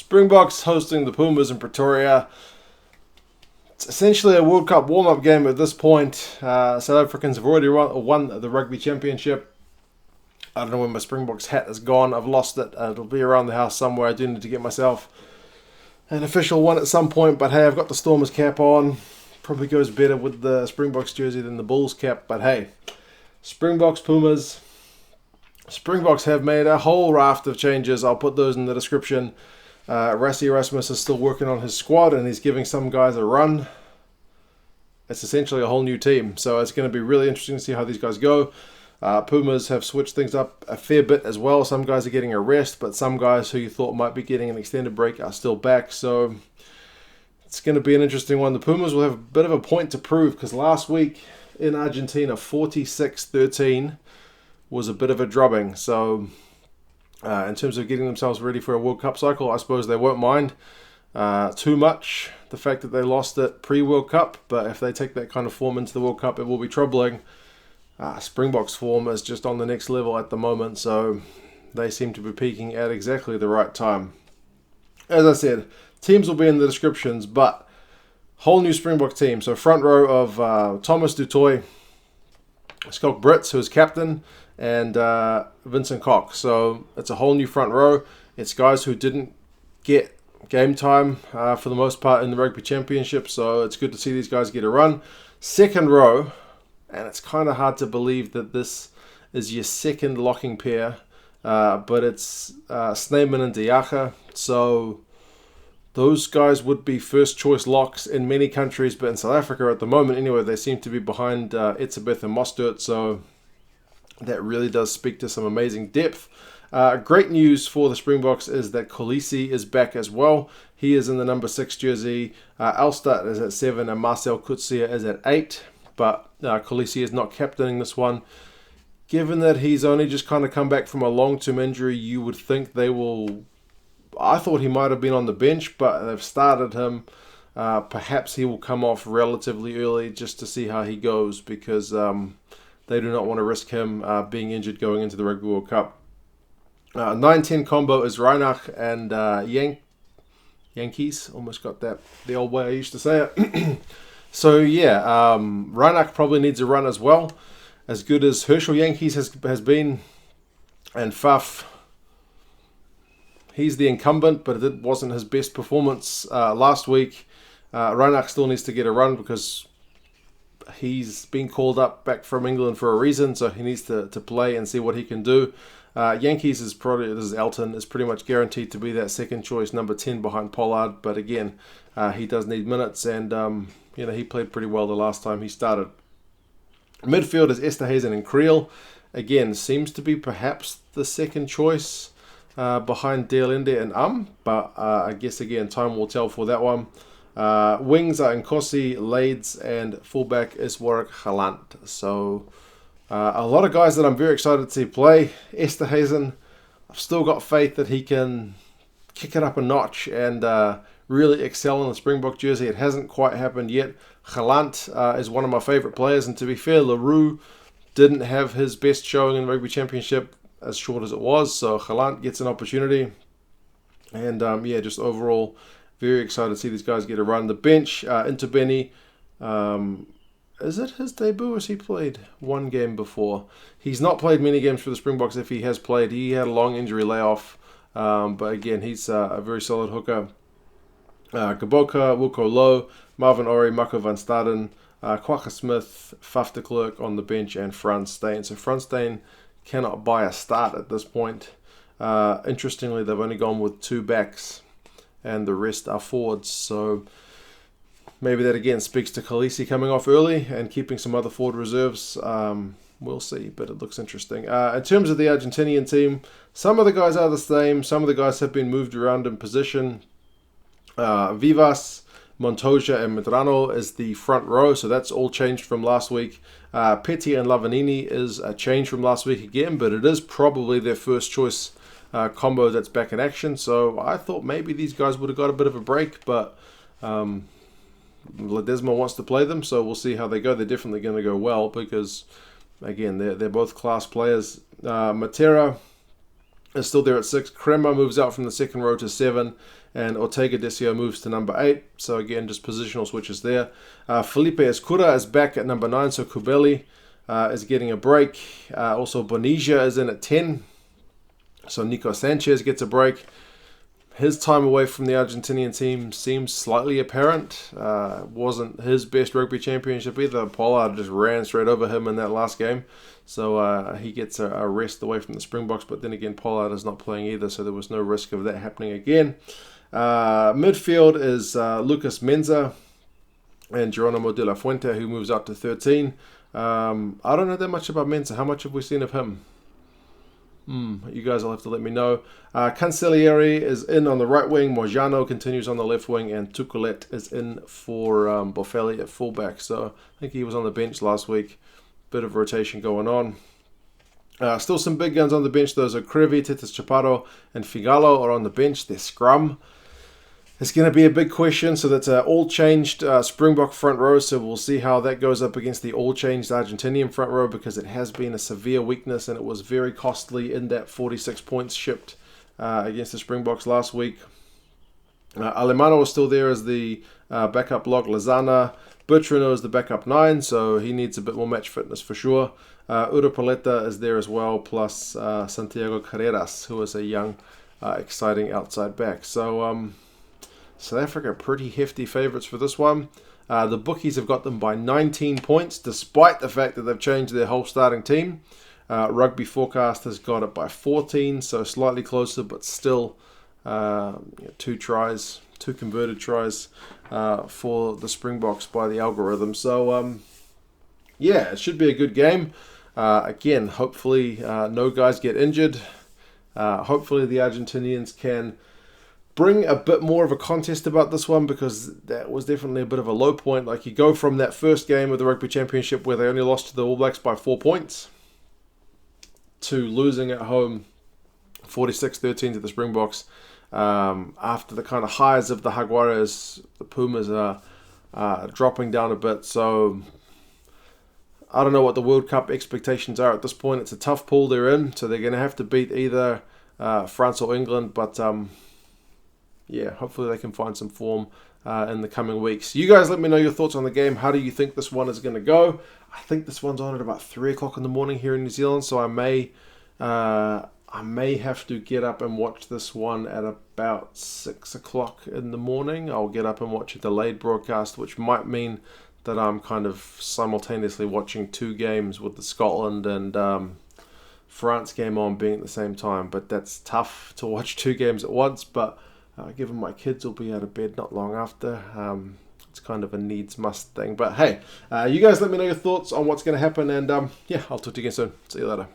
Springboks hosting the Pumas in Pretoria. It's essentially a World Cup warm-up game at this point. South Africans have already won the Rugby Championship. I don't know where my Springboks hat has gone. I've lost it. It'll be around the house somewhere. I do need to get myself an official one at some point. But hey, I've got the Stormers cap on. Probably goes better with the Springboks jersey than the Bulls cap. But hey, Springboks, Pumas. Springboks have made a whole raft of changes. I'll put those in the description. Rassie Erasmus is still working on his squad and he's giving some guys a run. It's essentially a whole new team. So it's going to be really interesting to see how these guys go. Pumas have switched things up a fair bit as well. Some guys are getting a rest, but some guys who you thought might be getting an extended break are still back. So it's going to be an interesting one. The Pumas will have a bit of a point to prove because last week in Argentina, 46-13 was a bit of a drubbing. So in terms of getting themselves ready for a World Cup cycle, I suppose they won't mind too much the fact that they lost it pre-World Cup. But if they take that kind of form into the World Cup, it will be troubling. Springboks form is just on the next level at the moment, so they seem to be peaking at exactly the right time. As I said, teams will be in the descriptions, but whole new Springbok team. So front row of Thomas du Toit, Schalk Brits, who is captain, and Vincent Koch. So it's a whole new front row. It's guys who didn't get game time for the most part in the Rugby Championship, so it's good to see these guys get a run. Second row, and it's kind of hard to believe that this is your second locking pair, but it's Snyman and Jager. So those guys would be first choice locks in many countries, but in South Africa at the moment anyway, they seem to be behind Etzebeth and Mostert, so that really does speak to some amazing depth. Great news for the Springboks is that Kolisi is back as well. He is in the number 6 jersey. Elstadt is at 7 and Marcell is at 8. But Kolisi is not captaining this one. Given that he's only just kind of come back from a long-term injury, you would think they will... I thought he might have been on the bench, but they've started him. Perhaps he will come off relatively early just to see how he goes, because they do not want to risk him being injured going into the Rugby World Cup. 9-10 combo is Reinach and Jantjies. Almost got that the old way I used to say it. So yeah, Reinach probably needs a run as well. As good as Herschel Jantjies has been, and Faf, he's the incumbent, but it wasn't his best performance last week. Reinach still needs to get a run because he's been called up back from England for a reason, so he needs to play and see what he can do. Jantjies is probably, this is Elton, is pretty much guaranteed to be that second choice, number 10 behind Pollard, but again, he does need minutes, and he played pretty well the last time he started. Midfield is Esterhuizen and Kriel. Again, seems to be perhaps the second choice behind Dillyn and but I guess again, time will tell for that one. Wings are Nkosi, Leyds, and fullback is Warrick Gelant. So a lot of guys that I'm very excited to see play. Esterhuizen, I've still got faith that he can kick it up a notch and really excel in the Springbok jersey. It hasn't quite happened yet. Gelant is one of my favourite players, and to be fair, Leroux didn't have his best showing in the Rugby Championship, as short as it was, so Gelant gets an opportunity. And just overall, very excited to see these guys get a run. The bench, Ntubeni, is it his debut or has he played one game before? He's not played many games for the Springboks. If he has played, he had a long injury layoff, but again, he's a very solid hooker. Gqoboka, Wilco Lood, Marvin Orie, Marco van Staden, Kwagga Smith, Faf de Klerk on the bench, and Frans Steyn. So Frans Steyn cannot buy a start at this point. Interestingly, they've only gone with 2 backs, and the rest are forwards. So maybe that again speaks to Kolisi coming off early and keeping some other forward reserves. We'll see, but it looks interesting. In terms of the Argentinian team, some of the guys are the same. Some of the guys have been moved around in position. Vivas, Montoya, and Medrano is the front row, so that's all changed from last week. Petty and Lavanini is a change from last week again, but it is probably their first choice combo that's back in action. So I thought maybe these guys would have got a bit of a break, but Ledesma wants to play them, so we'll see how they go. They're definitely going to go well because, again, they're both class players. Matera is still there at 6. Crema moves out from the second row to 7. And Ortega Decio moves to number 8. So again, just positional switches there. Felipe Escura is back at number 9. So Kubeli is getting a break. Also, Bonilla is in at 10. So Nico Sanchez gets a break. His time away from the Argentinian team seems slightly apparent. Wasn't his best rugby championship either. Pollard just ran straight over him in that last game. So he gets a rest away from the Springboks. But then again, Pollard is not playing either, so there was no risk of that happening again. Midfield is Lucas Menza and Geronimo de la Fuente, who moves up to 13. I don't know that much about Menza. How much have we seen of him? You guys will have to let me know. Cancellieri is in on the right wing. Mojano continues on the left wing. And Tuculet is in for Boffelli at fullback. So I think he was on the bench last week. Bit of rotation going on. Still some big guns on the bench. Those are Crevi, Titus Chaparro, and Figalo are on the bench. Their scrum is going to be a big question. So that's an all-changed Springbok front row. So we'll see how that goes up against the all-changed Argentinian front row, because it has been a severe weakness and it was very costly in that 46 points shipped against the Springboks last week. Alemano is still there as the backup lock. Lozana Bertrano is the backup 9, so he needs a bit more match fitness for sure. Ura Paletta is there as well, plus Santiago Carreras, who is a young, exciting outside back. So South Africa pretty hefty favourites for this one. The bookies have got them by 19 points, despite the fact that they've changed their whole starting team. Rugby Forecast has got it by 14, so slightly closer, but still 2 converted tries for the Springboks by the algorithm. So, yeah, it should be a good game. Again, hopefully no guys get injured. Hopefully the Argentinians can bring a bit more of a contest about this one, because that was definitely a bit of a low point. Like, you go from that first game of the Rugby Championship where they only lost to the All Blacks by 4 points to losing at home 46-13 to the Springboks. After the kind of highs of the Jaguares, the Pumas are dropping down a bit. So I don't know what the World Cup expectations are at this point. It's a tough pool they're in, so they're going to have to beat either France or England. But yeah, hopefully they can find some form in the coming weeks. You guys let me know your thoughts on the game. How do you think this one is going to go? I think this one's on at about 3 o'clock in the morning here in New Zealand, so I may have to get up and watch this one at about 6 o'clock in the morning. I'll get up and watch a delayed broadcast, which might mean that I'm kind of simultaneously watching 2 games with the Scotland and France game on being at the same time. But that's tough to watch 2 games at once, but given my kids will be out of bed not long after, it's kind of a needs must thing. But hey, you guys let me know your thoughts on what's going to happen, and yeah, I'll talk to you again soon. See you later.